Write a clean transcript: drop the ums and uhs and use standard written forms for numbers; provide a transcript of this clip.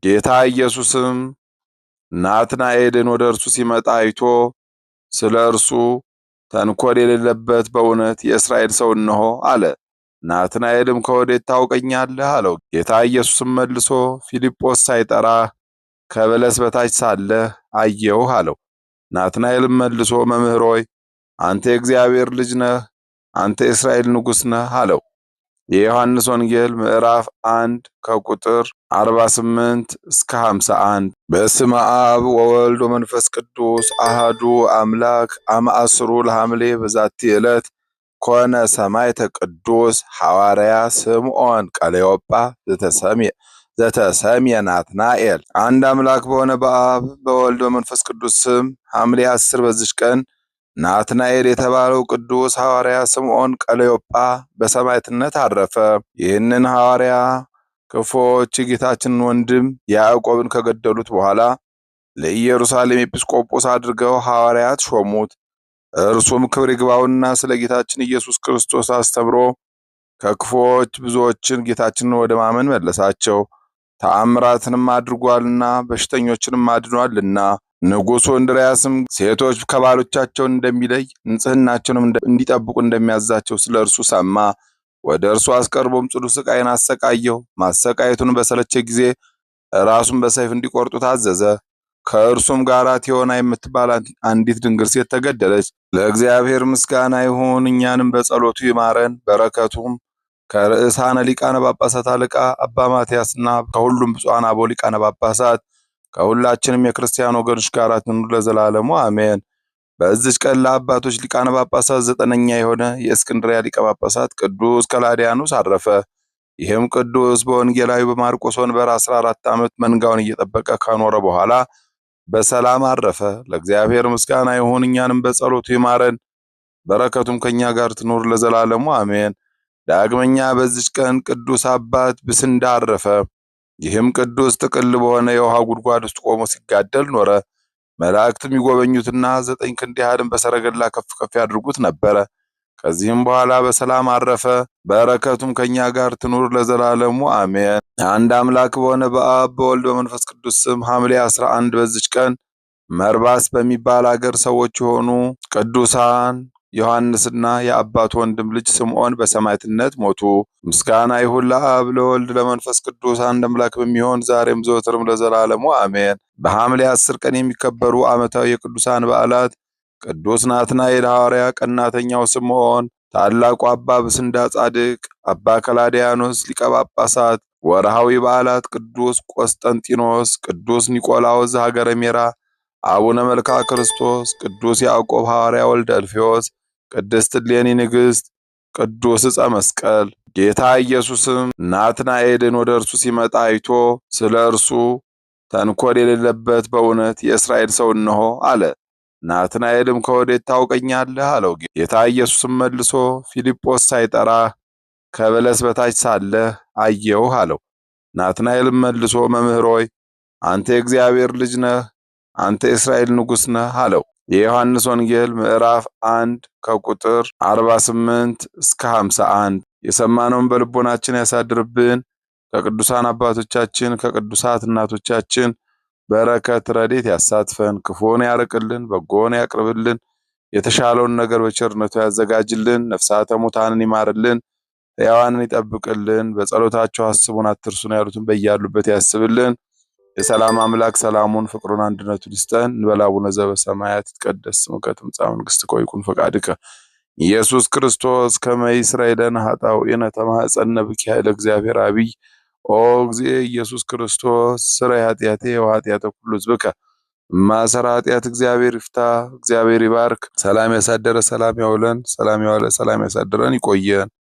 ጌታ ኢየሱስም ናትናኤልን ወደ እርሱ ሲመጣ አይቶ ስለ እርሱ ተንኮል የሌለበት በእውነት የእስራኤል ሰው እነሆ አለ። ናትናኤልም ከወዴት ታውቀኛለህ አለው። ጌታ ኢየሱስም መልሶ ፊልጶስ ሳይጠራህ ከበለስ በታች ሳለህ አየሁህ አለው። ናትናኤልም መልሶ መምህር ሆይ አንተ የእግዚአብሔር ልጅ ነህ፣ አንተ የእስራኤል ንጉሥ ነህ አለው። የዮሐንስ ወንጌል ምዕራፍ 1 ከቁጥር 48 እስከ 51። በስመ አብ ወወልድ ወመንፈስ ቅዱስ አሃዱ አምላክ አማእስሩ ለሐምሌ በዛቲ ዕለት ኮነ ሰማዕተ ቅዱስ ሐዋርያ ስምዖን ቀለዮጳ ዘተሰምየ ናትናኤል። አንድ አምላክ በሆነ በአብ በወልድ በመንፈስ ቅዱስ ስም ሐምሌ 10 በዚች ቀን ናትናኤል የተባለው ቅዱስ ሐዋርያ ስምዖን ቀለዮጳ በሰማዕትነት አረፈ። ይህንን ሐዋርያ ክፉዎች የጌታችንን ወንድም ያዕቆብን ከገደሉት በኋላ ለኢየሩሳሌም ኤጲስቆጶስ አድርገው ሐዋርያት ሾሙት። እርሱም ክብር ይግባውና ስለ ጌታችን ኢየሱስ ክርስቶስ አስተምሮ ከክፉዎች ብዙዎችን ጌታችንን ወደ ማመን መለሳቸው። ተአምራትንም አድርጓልና በሽተኞችንም አድኗልና። ንጉሡ እንድርያስም ሴቶች ከባሎቻቸው እንደሚለይ ንጽሕናቸውንም እንዲጠብቁ እንደሚያዛቸው ስለ እርሱ ሰማ። ወደ እርሱ አስቀርቦም ጽኑ ስቃይን አሰቃየው። ማሰቃየቱን በሰለቸ ጊዜ ራሱን በሰይፍ እንዲቆርጡ ታዘዘ። ከእርሱም ጋር ቴዎና የምትባል አንዲት ድንግል ሴት ተገደለች። ለእግዚአብሔር ምስጋና ይሁን፣ እኛንም በጸሎቱ ይማረን፣ በረከቱም ከርዕሳነ ሊቃነ ጳጳሳት አለቃ አባ ማትያስና ከሁሉም ብፁዓን አበው ሊቃነ ጳጳሳት ከሁላችንም የክርስቲያን ወገኖች ጋር ትኑር ለዘላለሙ አሜን። በዚች ቀን ለአባቶች ሊቃነ ጳጳሳት 9ኛ የሆነ የእስክንድርያ ሊቀ ጳጳሳት ቅዱስ ከላዲያኖስ አረፈ። ይህም ቅዱስ በወንጌላዊ በማርቆስ ወንበር 14 ዓመት መንጋውን እየጠበቀ ከኖረ በኋላ በሰላም አረፈ። ለእግዚአብሔር ምስጋና ይሁን፣ እኛንም በጸሎቱ ይማረን፣ በረከቱም ከኛ ጋር ትኑር ለዘላለሙ አሜን። ዳግመኛ በዚች ቀን ቅዱስ አባት ብስንዳ አረፈ። ይህም ቅዱስ ጥቅል በሆነ የውሃ ጉድጓድ ውስጥ ቆሞ ሲጋደል ኖረ። መላእክትም ይጎበኙትና 9 ክንድ ያህልም በሰረገላ ከፍ ከፍ ያድርጉት ነበረ። ከዚህም በኋላ በሰላም አረፈ። በረከቱም ከኛ ጋር ትኑር ለዘላለሙ አሜን። አንድ አምላክ በሆነ በአብ በወልድ በመንፈስ ቅዱስ ስም ሐምሌ 11 በዚች ቀን መርባስ በሚባል አገር ሰዎች የሆኑ ቅዱሳን ዮሐንስና የአባቱ ወንድም ልጅ ስምዖን በሰማዕትነት ሞቱ። ምስጋና ይሁን ለአብ ለወልድ ለመንፈስ ቅዱስ አንድ አምላክ በሚሆን ዛሬም ዘወትርም ለዘላለሙ አሜን። በሐምሌ 10 ቀን የሚከበሩ ዓመታዊ የቅዱሳን በዓላት ቅዱስ ናትናኤል ሐዋርያ፣ ቀናተኛው ስምዖን፣ ታላቁ አባ ብስንዳ ጻድቅ፣ አባ ከላዲያኖስ ሊቀ ጳጳሳት። ወርሃዊ በዓላት ቅዱስ ቆስጠንጢኖስ፣ ቅዱስ ኒቆላዎስ ዘሀገረ ሜራ፣ አቡነ መልክዓ ክርስቶስ፣ ቅዱስ ያዕቆብ ሐዋርያ ወልደ እልፍዮስ፣ ቅድስት እሌኒ ንግሥት፣ ቅዱስ ዕፀ መስቀል። ጌታ ኢየሱስም ናትናኤልን ወደ እርሱ ሲመጣ አይቶ ስለ እርሱ ተንኮል የሌለበት በእውነት የእስራኤል ሰው እነሆ አለ። ናትናኤልም ከወዴት ታውቀኛለህ አለው። ጌታ ኢየሱስም መልሶ ፊልጶስ ሳይጠራህ ከበለስ በታች ሳለህ አየሁህ አለው። ናትናኤልም መልሶ መምህር ሆይ አንተ የእግዚአብሔር ልጅ ነህ፣ አንተ የእስራኤል ንጉሥ ነህ አለው። የዮሐንስ ወንጌል ምዕራፍ 1 ከቁጥር 48 እስከ 51። የሰማነውን በልቦናችን ያሳድርብን። ከቅዱሳን አባቶቻችን ከቅዱሳት እናቶቻችን በረከት ረድኤት ያሳትፈን። ክፉን ያርቅልን፣ በጎን ያቅርብልን። የተሻለውን ነገር በቸርነቱ ያዘጋጅልን። ነፍሳተ ሙታንን ይማርልን፣ ሕያዋንን ይጠብቅልን። በጸሎታቸው አስቡን አትርሱን ያሉትን በያሉበት ያስብልን። የሰላም አምላክ ሰላሙን ፍቅሩን አንድነቱን ይስጠን። እንበል አቡነ ዘበሰማያት ይትቀደስ ስምከ ትምጻእ መንግሥትከ ወይኩን ፈቃድከ ኢየሱስ ክርስቶስ ከመ ይስረይ ለነ ኃጣውኢነ ተማኅፀነ ብከ ኃይለ እግዚአብሔር አብይ ኦ እግዚእ ኢየሱስ ክርስቶስ ስረይ ኃጢአቴ ወኃጢአተ ኩሉ ሕዝብከ ማሰራ ኃጢአት እግዚአብሔር ይፍታ። እግዚአብሔር ይባርክ። ሰላም ያሳደረ ሰላም ያውለን፣ ሰላም ያዋለ ሰላም ያሳድረን። ይቆየን።